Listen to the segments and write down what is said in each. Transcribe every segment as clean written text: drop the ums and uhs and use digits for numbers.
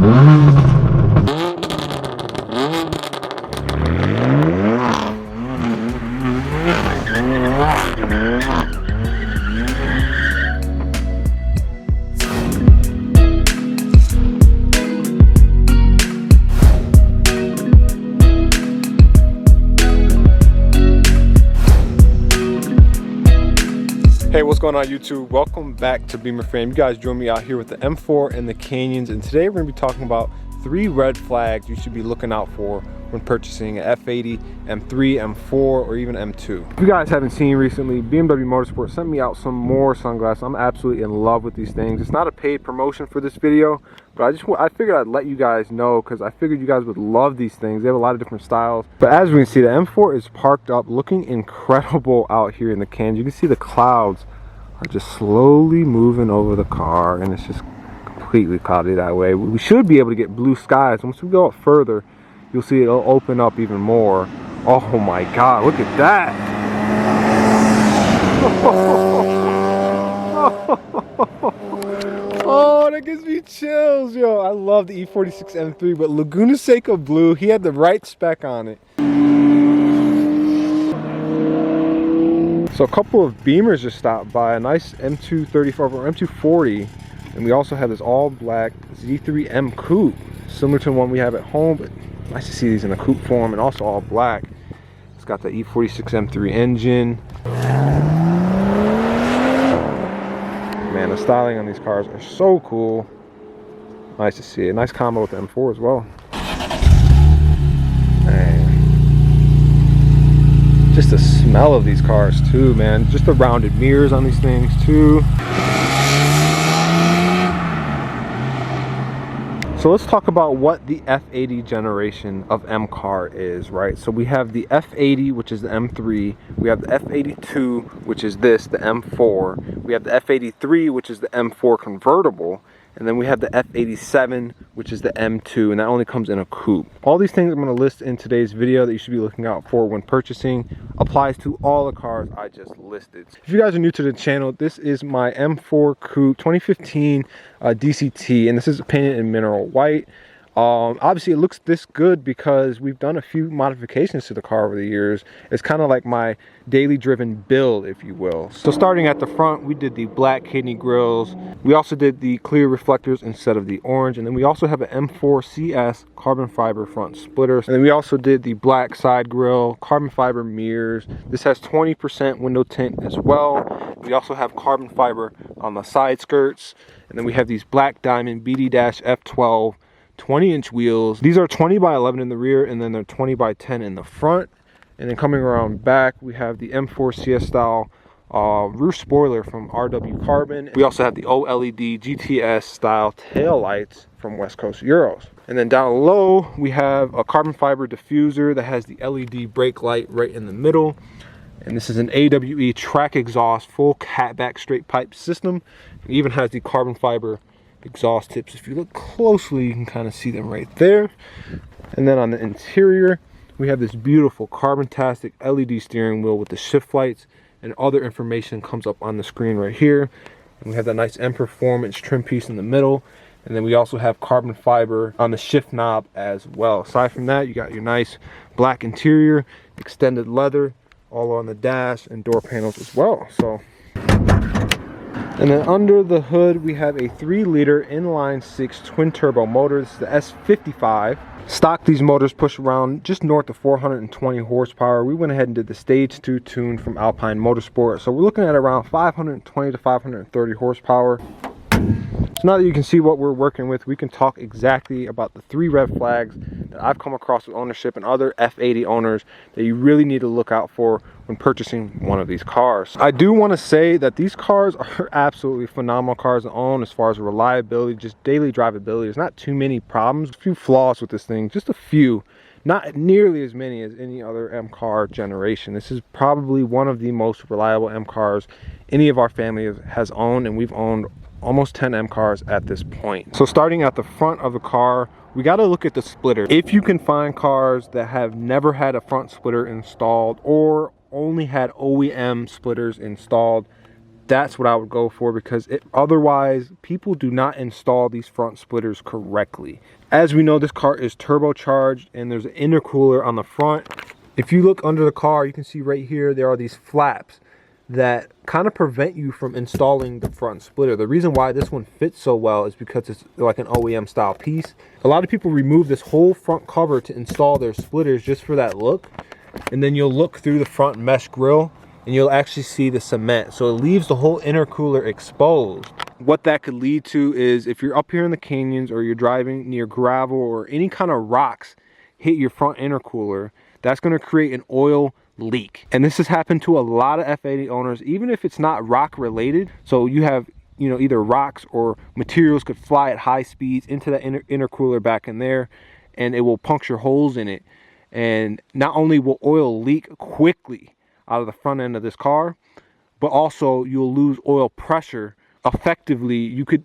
Hey, what's going on YouTube? Welcome back to Beemer Fam. You guys join me out here with the M4 and the Canyons, and today we're going to be talking about 3 red flags you should be looking out for when purchasing an F80, M3, M4, or even M2. If you guys haven't seen recently, BMW Motorsport sent me out some more sunglasses. I'm absolutely in love with these things. It's not a paid promotion for this video, but I figured I'd let you guys know because I figured you guys would love these things. They have a lot of different styles. But as we can see, the M4 is parked up looking incredible out here in the canyons. You can see the clouds are just slowly moving over the car, and it's just completely cloudy that way. We should be able to get blue skies. Once we go up further, you'll see it'll open up even more. Oh my God, look at that. Oh, that gives me chills, yo. I love the E46 M3, but Laguna Seca blue, he had the right spec on it. So a couple of Beamers just stopped by, a nice M235 or M240, and we also have this all black Z3M coupe, similar to the one we have at home, but nice to see these in a coupe form and also all black. It's got the E46 M3 engine. Man, the styling on these cars are so cool. Nice to see it. Nice combo with the M4 as well. Man. Just the smell of these cars too, man. Just the rounded mirrors on these things too. So let's talk about what the F80 generation of M car is, right? So we have the F80, which is the M3. We have the F82, which is this, the M4. We have the F83, which is the M4 convertible. And then we have the F87, which is the M2, and that only comes in a coupe. All these things I'm going to list in today's video that you should be looking out for when purchasing applies to all the cars I just listed. If you guys are new to the channel, this is my M4 Coupe 2015 DCT, and this is painted in mineral white. Obviously it looks this good because we've done a few modifications to the car over the years. It's kind of like my daily driven build, if you will. So starting at the front, we did the black kidney grills. We also did the clear reflectors instead of the orange, and then we also have an M4 CS carbon fiber front splitters, and then we also did the black side grille, carbon fiber mirrors. This has 20% window tint as well. We also have carbon fiber on the side skirts, and then we have these Blaque Diamond BD-F12 20-inch wheels. These are 20 by 11 in the rear, and then they're 20 by 10 in the front. And then coming around back, we have the M4 CS style roof spoiler from RW Carbon. We also have the OLED GTS style tail lights from West Coast Euros. And then down low, we have a carbon fiber diffuser that has the LED brake light right in the middle. And this is an AWE track exhaust full catback straight pipe system. It even has the carbon fiber exhaust tips. If you look closely, you can kind of see them right there. And then on the interior, we have this beautiful Carbontastic LED steering wheel with the shift lights, and other information comes up on the screen right here. And we have that nice M Performance trim piece in the middle, and then we also have carbon fiber on the shift knob as well. Aside from that, you got your nice black interior, extended leather all on the dash and door panels as well. So, and then under the hood, we have a 3-liter inline-6 twin-turbo motor. This is the S55. Stock, these motors push around just north of 420 horsepower. We went ahead and did the Stage 2 tune from Alpine Motorsport. So we're looking at around 520 to 530 horsepower. So now that you can see what we're working with, we can talk exactly about the 3 red flags that I've come across with ownership and other F80 owners that you really need to look out for when purchasing one of these cars. I do want to say that these cars are absolutely phenomenal cars to own as far as reliability, just daily drivability. There's not too many problems, a few flaws with this thing, just a few. Not nearly as many as any other M car generation. This is probably one of the most reliable M cars any of our family has owned, and we've owned almost 10 M cars at this point. So starting at the front of the car, we got to look at the splitter. If you can find cars that have never had a front splitter installed or only had OEM splitters installed, that's what I would go for, because otherwise people do not install these front splitters correctly. As we know, this car is turbocharged and there's an intercooler on the front. If you look under the car, you can see right here there are these flaps that kind of prevent you from installing the front splitter. The reason why this one fits so well is because it's like an OEM style piece. A lot of people remove this whole front cover to install their splitters just for that look, and then you'll look through the front mesh grille and you'll actually see the cement, so it leaves the whole intercooler exposed. What that could lead to is, if you're up here in the canyons or you're driving near gravel or any kind of rocks hit your front intercooler, that's going to create an oil leak. And this has happened to a lot of F80 owners, even if it's not rock related. So you have, you know, either rocks or materials could fly at high speeds into that intercooler back in there, and it will puncture holes in it. And not only will oil leak quickly out of the front end of this car, but also you'll lose oil pressure. Effectively, you could,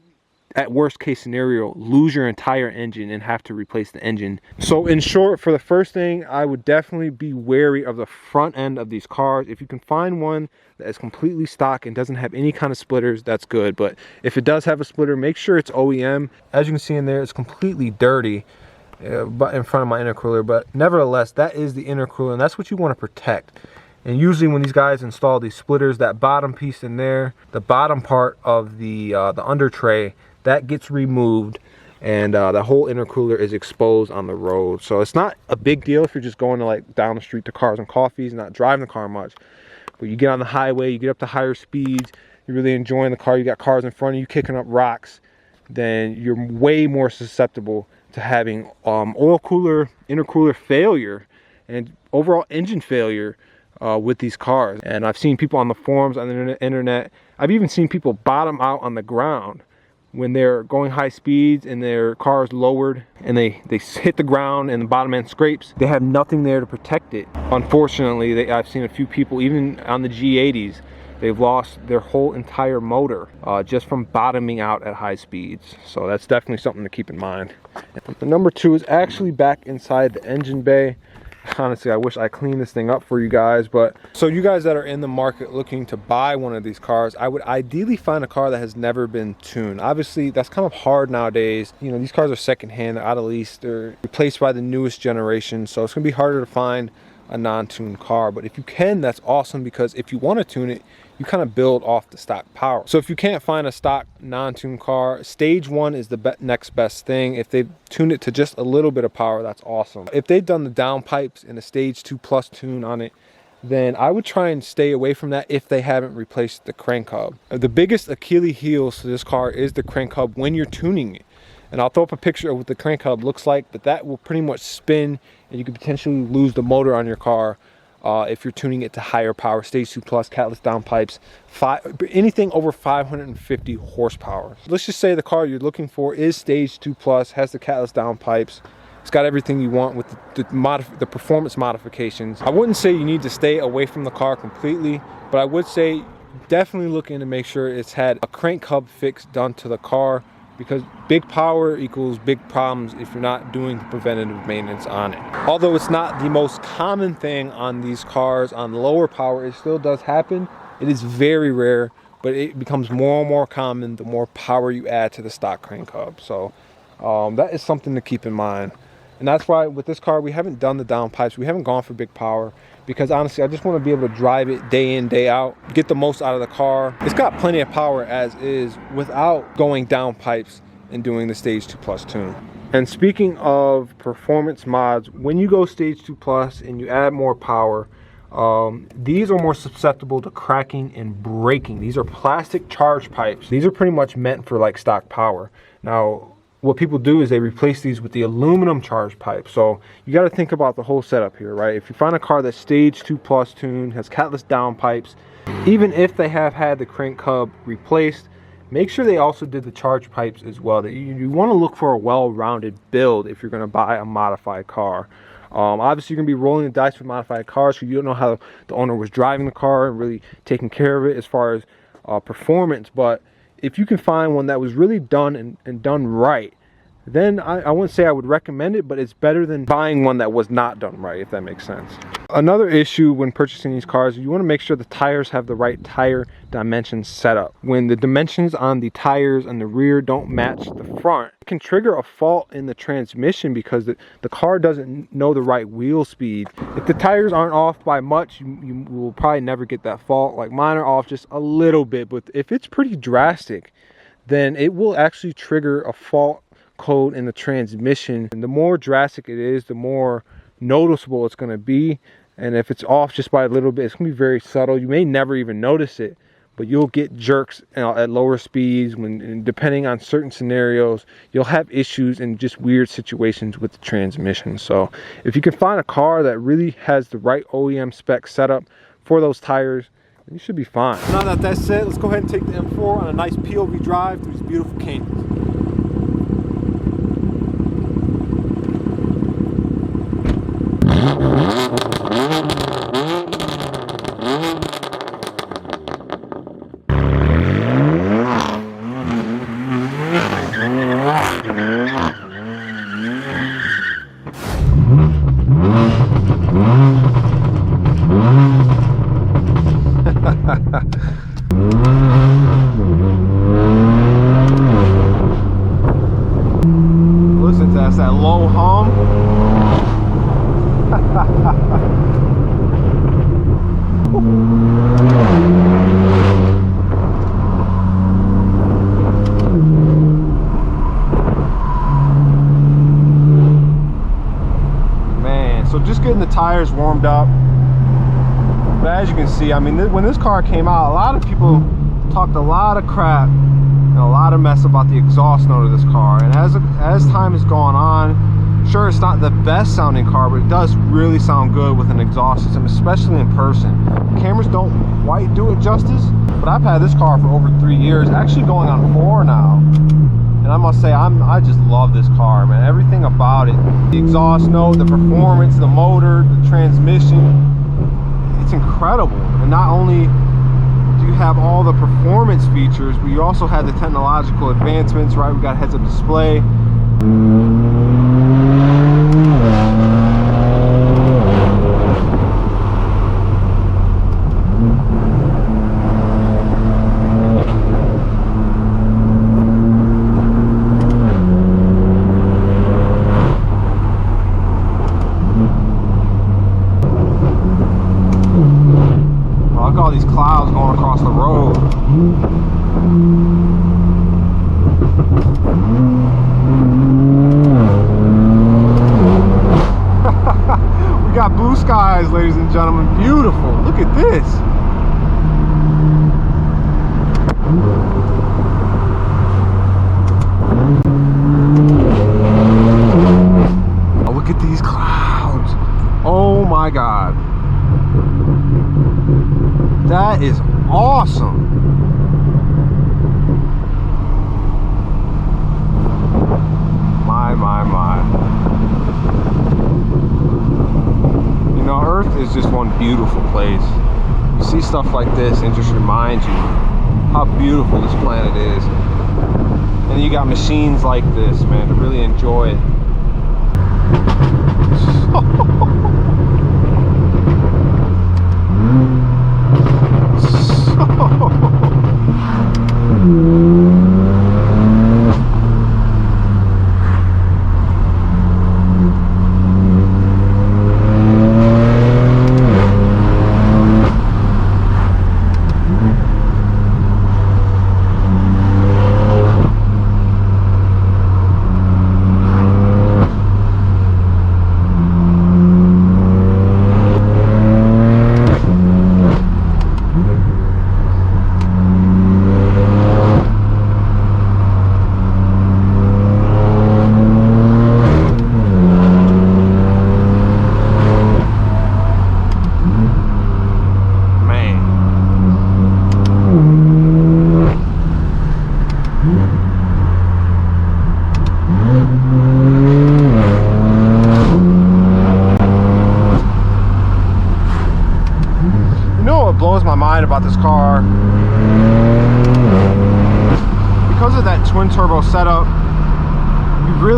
at worst case scenario, lose your entire engine and have to replace the engine. So in short, for the first thing, I would definitely be wary of the front end of these cars. If you can find one that is completely stock and doesn't have any kind of splitters, that's good. But if it does have a splitter, make sure it's OEM. As you can see in there, it's completely dirty but in front of my intercooler, but nevertheless, that is the intercooler, and that's what you want to protect. And usually when these guys install these splitters, that bottom piece in there, the bottom part of the under tray, that gets removed, and the whole intercooler is exposed on the road. So it's not a big deal if you're just going to like down the street to Cars and Coffees, not driving the car much. But you get on the highway, you get up to higher speeds, you're really enjoying the car, you got cars in front of you kicking up rocks, then you're way more susceptible to having oil cooler, intercooler failure, and overall engine failure with these cars. And I've seen people on the forums, on the internet, I've even seen people bottom out on the ground when they're going high speeds and their car is lowered and they hit the ground and the bottom end scrapes. They have nothing there to protect it. Unfortunately, I've seen a few people, even on the G80s, they've lost their whole entire motor just from bottoming out at high speeds. So that's definitely something to keep in mind. The number two is actually back inside the engine bay. Honestly, I wish I cleaned this thing up for you guys, but so you guys that are in the market looking to buy one of these cars, I would ideally find a car that has never been tuned. Obviously, that's kind of hard nowadays. You know, these cars are secondhand, they're out of lease, they're replaced by the newest generation, so it's gonna be harder to find a non-tuned car. But if you can, that's awesome, because if you want to tune it, you kind of build off the stock power. So if you can't find a stock non-tuned car, stage one is the next best thing. If they've tuned it to just a little bit of power, that's awesome. If they've done the downpipes and a stage 2+ tune on it, then I would try and stay away from that if they haven't replaced the crank hub. The biggest Achilles heel to this car is the crank hub when you're tuning it. And I'll throw up a picture of what the crank hub looks like, but that will pretty much spin and you could potentially lose the motor on your car if you're tuning it to higher power, stage 2+, catalyst downpipes, anything over 550 horsepower. Let's just say the car you're looking for is stage 2+, has the catalyst downpipes, it's got everything you want with the performance modifications. I wouldn't say you need to stay away from the car completely, but I would say definitely look in to make sure it's had a crank hub fix done to the car, because big power equals big problems if you're not doing preventative maintenance on it. Although it's not the most common thing on these cars, on lower power, it still does happen. It is very rare, but it becomes more and more common the more power you add to the stock crank hub. So that is something to keep in mind. And that's why with this car, we haven't done the downpipes. We haven't gone for big power, because honestly, I just want to be able to drive it day in, day out, get the most out of the car. It's got plenty of power as is without going down pipes and doing the stage 2+ tune. And speaking of performance mods, when you go stage 2+ and you add more power, these are more susceptible to cracking and breaking. These are plastic charge pipes. These are pretty much meant for like stock power. Now, what people do is they replace these with the aluminum charge pipe. So you got to think about the whole setup here, right? If you find a car that's stage 2+ tune, has catalyst downpipes, even if they have had the crank hub replaced, make sure they also did the charge pipes as well. That you want to look for a well-rounded build if you're going to buy a modified car. Obviously, you're going to be rolling the dice with modified cars, so you don't know how the owner was driving the car and really taking care of it as far as performance. But if you can find one that was really done and done right, then I wouldn't say I would recommend it, but it's better than buying one that was not done right, if that makes sense. Another issue when purchasing these cars, you want to make sure the tires have the right tire dimensions set up. When the dimensions on the tires on the rear don't match the front, it can trigger a fault in the transmission because the car doesn't know the right wheel speed. If the tires aren't off by much, you will probably never get that fault. Like mine are off just a little bit, but if it's pretty drastic, then it will actually trigger a fault code in the transmission. And the more drastic it is, the more noticeable it's going to be. And if it's off just by a little bit, it's going to be very subtle. You may never even notice it, but you'll get jerks at lower speeds. And depending on certain scenarios, you'll have issues in just weird situations with the transmission. So if you can find a car that really has the right OEM spec setup for those tires, you should be fine. Now that that's said, let's go ahead and take the M4 on a nice POV drive through these beautiful canyons. Listen to that low hum. Man, so just getting the tires warmed up. But as you can see, I mean, when this car came out, a lot of people talked a lot of crap and a lot of mess about the exhaust note of this car. And as time has gone on, sure, it's not the best sounding car, but it does really sound good with an exhaust system, especially in person. Cameras don't quite do it justice, but I've had this car for over 3 years, actually going on 4 now. And I must say, I just love this car, man. Everything about it, the exhaust note, the performance, the motor, the transmission, it's incredible. And not only do you have all the performance features, but you also have the technological advancements, right? We got heads-up display. Look at all these clouds going across the road. We got blue skies, ladies and gentlemen. Beautiful. Look at this. Oh, look at these clouds. Oh my God. That is awesome. My. You know, Earth is just one beautiful place. You see stuff like this and it just reminds you how beautiful this planet is. And you got machines like this, man, to really enjoy it.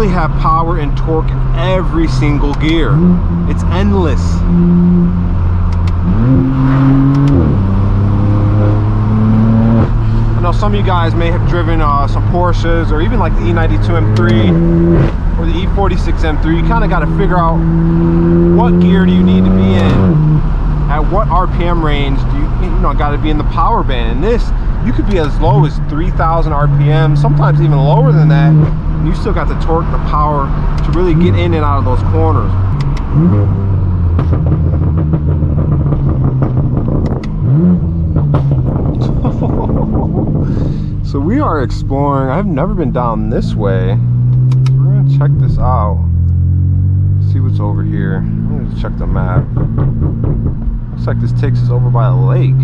really have power and torque in every single gear. It's endless. I know some of you guys may have driven some Porsches, or even like the E92 M3 or the E46 M3. You kind of got to figure out what gear do you need to be in, at what RPM range do you got to be in the power band. And this, you could be as low as 3,000 RPM, sometimes even lower than that. And you still got the torque, the power to really get in and out of those corners. So we are exploring. I've never been down this way. We're gonna check this out. See what's over here. I'm gonna check the map. Looks like this takes us over by a lake.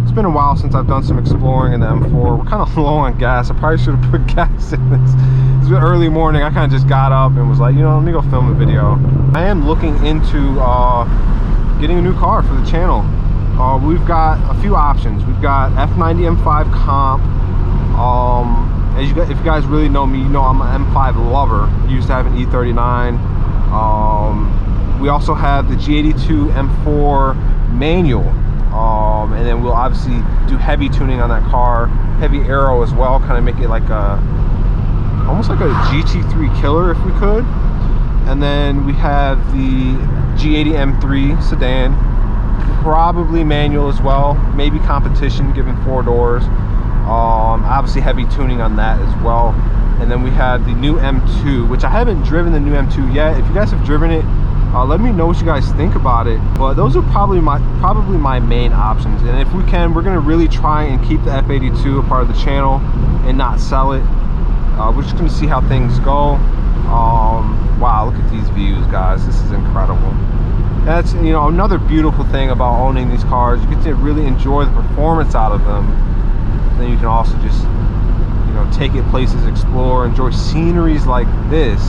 It's been a while since I've done some exploring in the M4. We're kind of low on gas. I probably should have put gas in this. It's been early morning. I kind of just got up and was like, you know, let me go film a video. I am looking into getting a new car for the channel. We've got a few options. We've got F90 M5 comp. If you guys really know me, you know I'm an M5 lover. I used to have an E39. We also have the G82 M4 manual. And then we'll obviously do heavy tuning on that car, heavy aero as well, kind of make it like almost like a GT3 killer if we could. And then we have the G80 M3 sedan, probably manual as well, maybe competition given 4 doors. Obviously heavy tuning on that as well. And then we have the new M2, which I haven't driven the new M2 yet. If you guys have driven it, let me know what you guys think about it. But those are probably my main options. And if we can, we're gonna really try and keep the F82 a part of the channel and not sell it. We're just gonna see how things go. Wow, look at these views, guys. This is incredible. That's, you know, another beautiful thing about owning these cars. You get to really enjoy the performance out of them. Then you can also just, you know, take it places, explore, enjoy sceneries like this.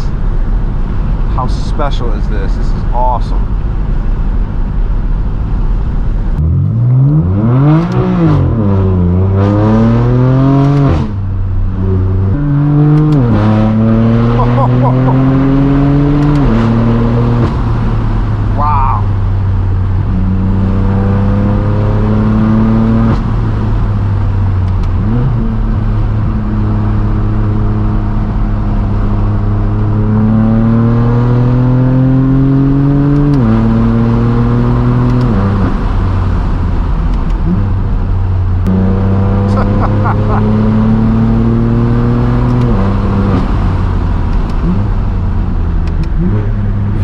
How special is this? This is awesome. Wow.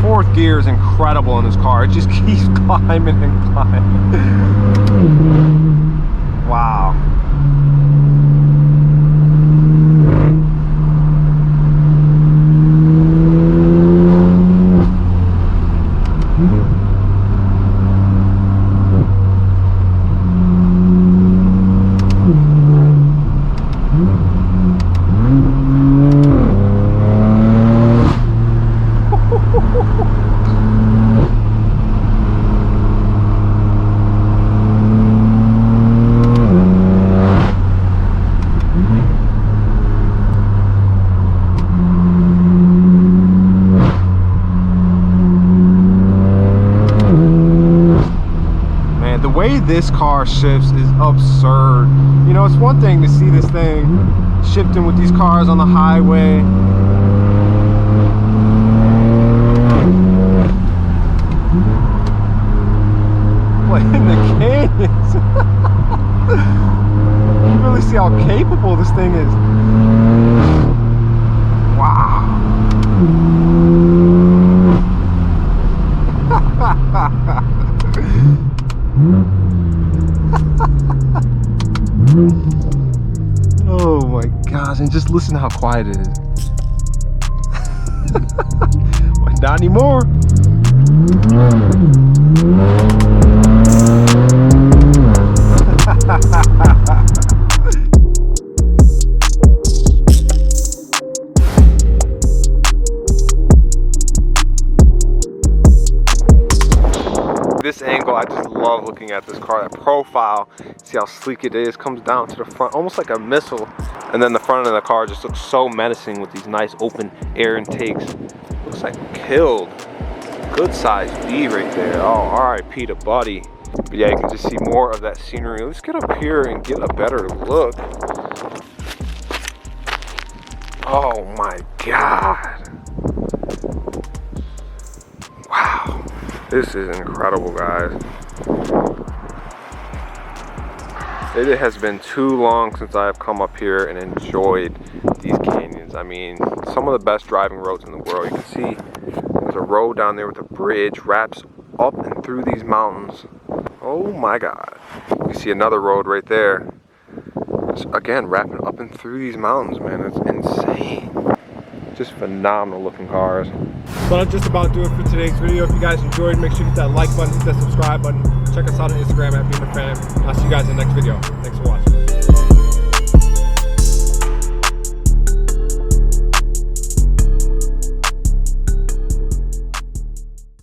Fourth gear is incredible in this car. It just keeps climbing and climbing. Wow. This car shifts is absurd. You know, it's one thing to see this thing shifting with these cars on the highway. But in the canyons, you really see how capable this thing is. Wow. Oh my gosh, and just listen to how quiet it is. Well, not anymore. This angle, I just love looking looking at this car. That profile, see how sleek it is, comes down to the front, almost like a missile. And then the front of the car just looks so menacing with these nice open air intakes. Looks like killed. Good size B right there. Oh, RIP to Buddy. But yeah, you can just see more of that scenery. Let's get up here and get a better look. Oh my God. Wow. This is incredible, guys. It has been too long since I have come up here and enjoyed these canyons. I mean, some of the best driving roads in the world. You can see there's a road down there with a bridge, wraps up and through these mountains. Oh my God. You see another road right there. It's, again, wrapping up and through these mountains, man. It's insane. Just phenomenal looking cars. So that's just about do it for today's video. If you guys enjoyed, make sure you hit that like button, hit that subscribe button. Check us out on Instagram at Beemer Fam. I'll see you guys in the next video. Thanks for watching.